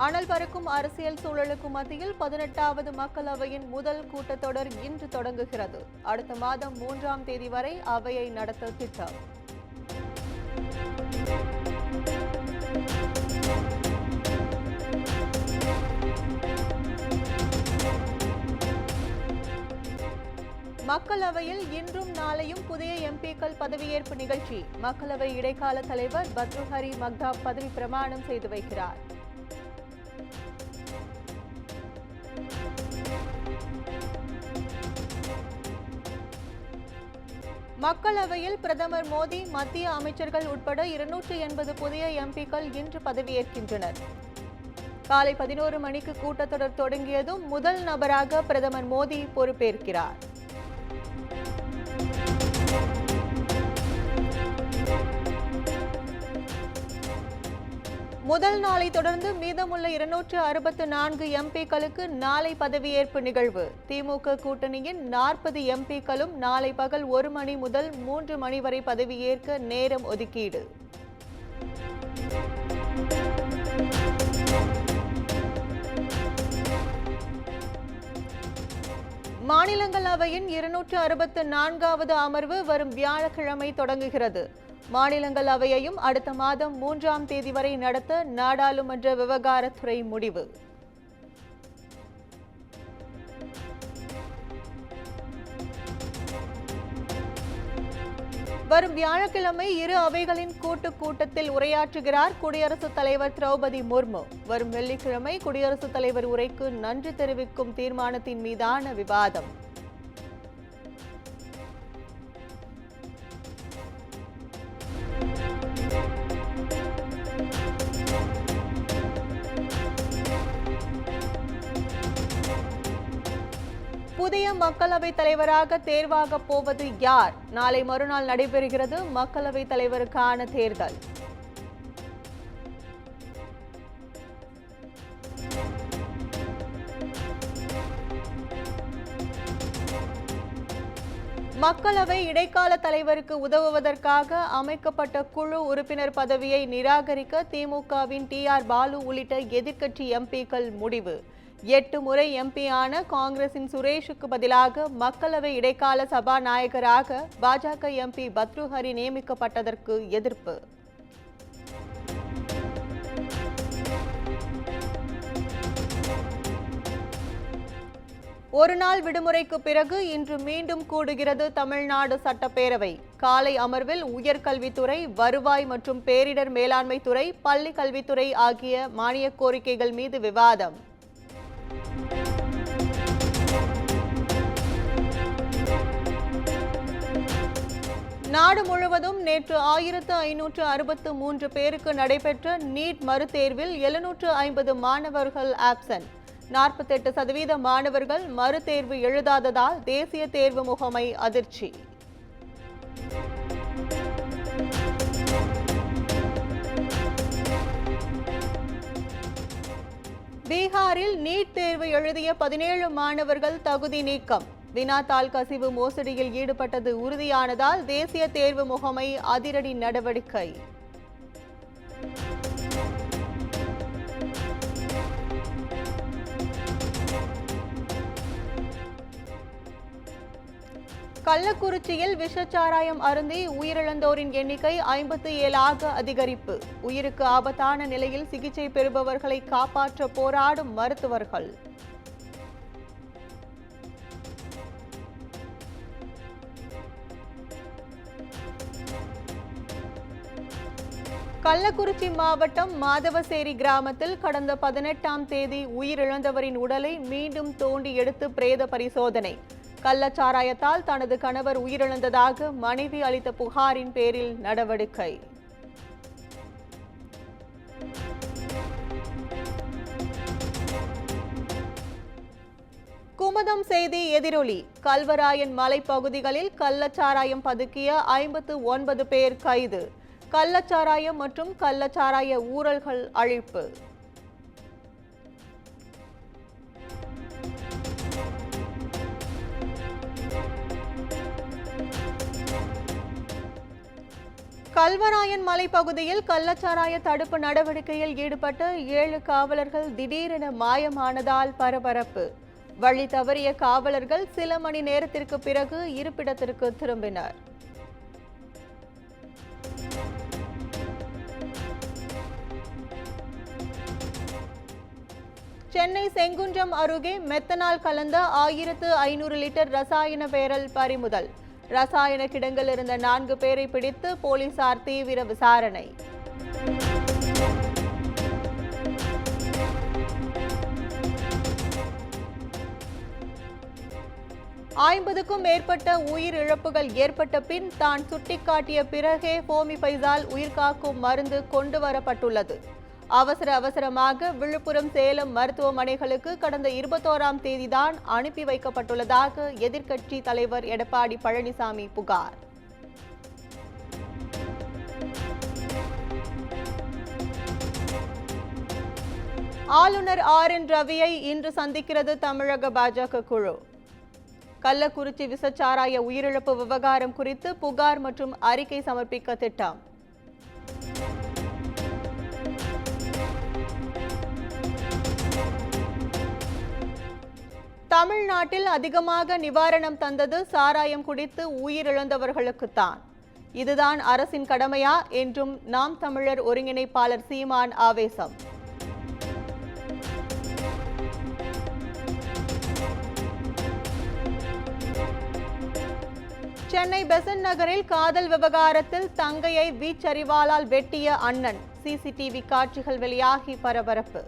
அனல் பறக்கும் அரசியல் சூழலுக்கு மத்தியில் 18வது மக்களவையின் முதல் கூட்டத்தொடர் இன்று தொடங்குகிறது. அடுத்த மாதம் 3ஆம் தேதி வரை அவையை நடத்த திட்டம். மக்களவையில் இன்றும் நாளையும் புதிய எம்பிக்கள் பதவியேற்பு நிகழ்ச்சி. மக்களவை இடைக்கால தலைவர் பத்ருஹரி மக்தாப் பதவி பிரமாணம் செய்து வைக்கிறார். மக்களவையில் பிரதமர் மோடி, மத்திய அமைச்சர்கள் உட்பட 280 புதிய எம்பிக்கள் இன்று பதவியேற்கின்றனர். காலை 11 மணிக்கு கூட்டத்தொடர் தொடங்கியதும் முதல் நபராக பிரதமர் மோடி பொறுப்பேற்கிறார். முதல் நாளை தொடர்ந்து மீதமுள்ள 264 எம்பிக்களுக்கு நாளை பதவியேற்பு நிகழ்வு. திமுக கூட்டணியின் 40 எம்பிக்களும் நாளை பகல் 1 மணி முதல் 3 மணி வரை பதவியேற்க நேரம் ஒதுக்கீடு. மாநிலங்களவையின் 264வது அமர்வு வரும் வியாழக்கிழமை தொடங்குகிறது. மாநிலங்களவையையும் அடுத்த மாதம் 3ஆம் தேதி வரை நடத்த நாடாளுமன்ற விவகாரத்துறை முடிவு. வரும் வியாழக்கிழமை இரு அவைகளின் கூட்டத்தில் உரையாற்றுகிறார் குடியரசுத் தலைவர் திரௌபதி முர்மு. வரும் வெள்ளிக்கிழமை குடியரசுத் தலைவர் உரைக்கு நன்றி தெரிவிக்கும் தீர்மானத்தின் மீதான விவாதம். புதிய மக்களவைத் தலைவராக தேர்வாக போவது யார்? நாளை மறுநாள் நடைபெறுகிறது மக்களவைத் தலைவருக்கான தேர்தல். மக்களவை இடைக்கால தலைவருக்கு உதவுவதற்காக அமைக்கப்பட்ட குழு உறுப்பினர் பதவியை நிராகரிக்க திமுகவின் டி.ஆர். பாலு உள்ளிட்ட எதிர்க்கட்சி எம்பிக்கள் முடிவு. 8 முறை எம்பியான காங்கிரசின் சுரேஷுக்கு பதிலாக மக்களவை இடைக்கால சபாநாயகராக பாஜக எம்பி பத்ருஹரி நியமிக்கப்பட்டதற்கு எதிர்ப்பு. ஒரு நாள் விடுமுறைக்கு பிறகு இன்று மீண்டும் கூடுகிறது தமிழ்நாடு சட்டப்பேரவை. காலை அமர்வில் உயர்கல்வித்துறை, வருவாய் மற்றும் பேரிடர் மேலாண்மை துறை, பள்ளி கல்வித்துறை ஆகிய மானிய கோரிக்கைகள் மீது விவாதம். நாடு முழுவதும் நேற்று 1563 பேருக்கு நடைபெற்ற நீட் மறுதேர்வில் 750 மாணவர்கள் ஆப்சென்ட். 48% மாணவர்கள் மறுதேர்வு எழுதாததால் தேசிய தேர்வு முகமை அதிர்ச்சி. பீகாரில் நீட் தேர்வு எழுதிய 17 மாணவர்கள் தகுதி நீக்கம். வினாத்தாள் கசிவு மோசடியில் ஈடுபட்டது உறுதியானதால் தேசிய தேர்வு முகமை அதிரடி நடவடிக்கை. கள்ளக்குறிச்சியில் விஷச்சாராயம் அருந்தி உயிரிழந்தோரின் எண்ணிக்கை 57ஆக அதிகரிப்பு. உயிருக்கு ஆபத்தான நிலையில் சிகிச்சை பெறுபவர்களை காப்பாற்ற போராடும் மருத்துவர்கள். கள்ளக்குறிச்சி மாவட்டம் மாதவசேரி கிராமத்தில் கடந்த 18ஆம் தேதி உயிரிழந்தவரின் உடலை மீண்டும் தோண்டி எடுத்து பிரேத பரிசோதனை. கள்ளச்சாராயத்தால் தனது கணவர் உயிரிழந்ததாக மனைவி அளித்த புகாரின் பேரில் நடவடிக்கை. குமுதம் செய்தி எதிரொலி. கல்வராயன் மலைப்பகுதிகளில் கள்ளச்சாராயம் பதுக்கிய 59 பேர் கைது. கள்ளச்சாராயம் மற்றும் கள்ளச்சாராய ஊழல்கள் அழிப்பு. கல்வராயன் மலைப்பகுதியில் கள்ளச்சாராய தடுப்பு நடவடிக்கையில் ஈடுபட்ட 7 காவலர்கள் திடீரென மாயமானதால் பரபரப்பு. வழி தவறிய காவலர்கள் சில மணி நேரத்திற்கு பிறகு இருப்பிடத்திற்கு திரும்பினர். சென்னை செங்குன்றம் அருகே மெத்தனால் கலந்த 1500 லிட்டர் ரசாயன பேரல் பறிமுதல். ரசாயன கிடங்கில் இருந்த 4 பேரை பிடித்து போலீசார் தீவிர விசாரணை. ஐம்பதுக்கும் மேற்பட்ட உயிரிழப்புகள் ஏற்பட்ட பின் தான் சுட்டிக்காட்டிய பிறகே ஹோமிபைசால் உயிர்காக்கும் மருந்து கொண்டு வரப்பட்டுள்ளது. அவசரமாக விழுப்புரம், சேலம் மருத்துவமனைகளுக்கு கடந்த 21ஆம் தேதிதான் அனுப்பி வைக்கப்பட்டுள்ளதாக எதிர்க்கட்சி தலைவர் எடப்பாடி பழனிசாமி புகார். ஆளுநர் RN ரவியை இன்று சந்திக்கிறது தமிழக பாஜக குழு. கள்ளக்குறிச்சி விசச்சாராய உயிரிழப்பு விவகாரம் குறித்து புகார் மற்றும் அறிக்கை சமர்ப்பிக்க திட்டம். தமிழ்நாட்டில் அதிகமாக நிவாரணம் தந்தது சாராயம் குடித்து உயிரிழந்தவர்களுக்குத்தான். இதுதான் அரசின் கடமையா என்றும் நாம் தமிழர் ஒருங்கிணைப்பாளர் சீமான் ஆவேசம். சென்னை பெசன்ட் நகரில் காதல் விவகாரத்தில் தங்கையை வீச்சரிவாளால் வெட்டிய அண்ணன். CCTV காட்சிகள் வெளியாகி பரபரப்பு.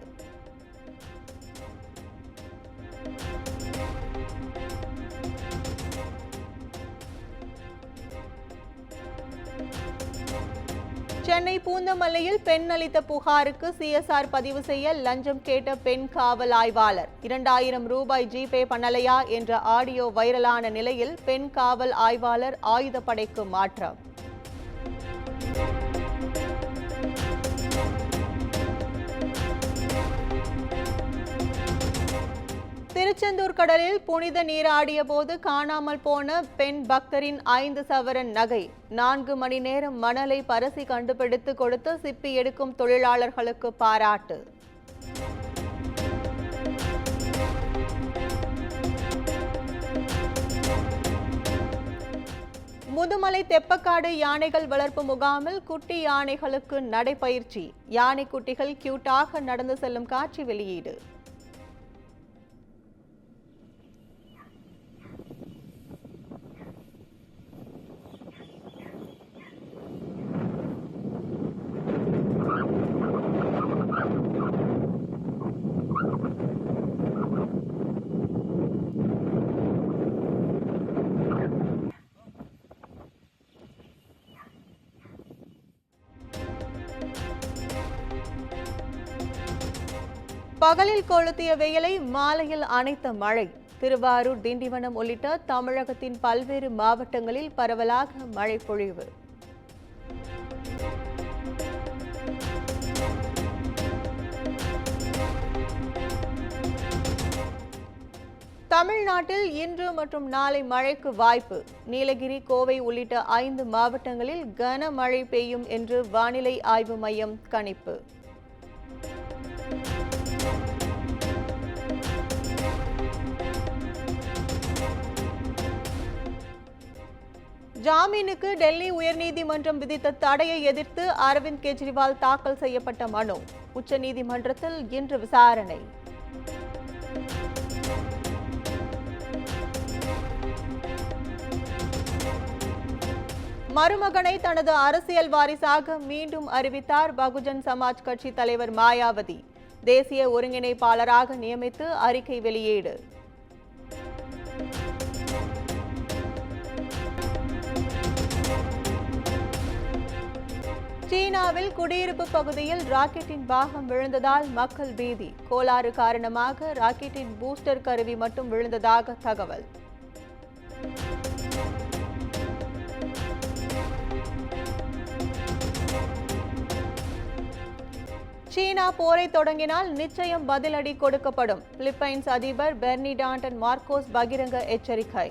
சென்னை பூந்தமல்லியில் பெண் அளித்த புகாருக்கு CSR பதிவு செய்ய லஞ்சம் கேட்ட பெண் காவல் ஆய்வாளர். 2000 ரூபாய் ஜிபே பண்ணலையா என்ற ஆடியோ வைரலான நிலையில் பெண் காவல் ஆய்வாளர் ஆயுதப்படைக்கு மாற்றம். திருச்செந்தூர் கடலில் புனித நீராடிய போது காணாமல் போன பெண் பக்தரின் 5 சவரன் நகை. 4 மணி நேரம் மணலை பரசி கண்டுபிடித்து கொடுத்து சிப்பி எடுக்கும் தொழிலாளர்களுக்கு பாராட்டு. முதுமலை தெப்பக்காடு யானைகள் வளர்ப்பு முகாமில் குட்டி யானைகளுக்கு நடைபயிற்சி. யானை குட்டிகள் கியூட்டாக நடந்து செல்லும் காட்சி வெளியீடு. பகலில் கொளுத்திய வெயிலை மாலையில் அணைத்த மழை. திருவாரூர், திண்டிவனம் உள்ளிட்ட தமிழகத்தின் பல்வேறு மாவட்டங்களில் பரவலாக மழை பொழிவு. தமிழ்நாட்டில் இன்று மற்றும் நாளை மழைக்கு வாய்ப்பு. நீலகிரி, கோவை உள்ளிட்ட 5 மாவட்டங்களில் கனமழை பெய்யும் என்று வானிலை ஆய்வு மையம் கணிப்பு. ஜாமீனுக்கு டெல்லி உயர்நீதிமன்றம் விதித்த தடையை எதிர்த்து அரவிந்த் கெஜ்ரிவால் தாக்கல் செய்யப்பட்ட மனு உச்சநீதிமன்றத்தில் இன்று விசாரணை. மருமகனை தனது அரசியல் வாரிசாக மீண்டும் அறிவித்தார் பகுஜன் சமாஜ் கட்சி தலைவர் மாயாவதி. தேசிய ஒருங்கிணைப்பாளராக நியமித்து அறிக்கை வெளியீடு. சீனாவில் குடியிருப்பு பகுதியில் ராக்கெட்டின் பாகம் விழுந்ததால் மக்கள் பீதி. கோளாறு காரணமாக ராக்கெட்டின் பூஸ்டர் கருவி மட்டும் விழுந்ததாக தகவல். சீனா போரை தொடங்கினால் நிச்சயம் பதிலடி கொடுக்கப்படும். பிலிப்பைன்ஸ் அதிபர் பெர்னிடாண்டன் மார்கோஸ் பகிரங்க எச்சரிக்கை.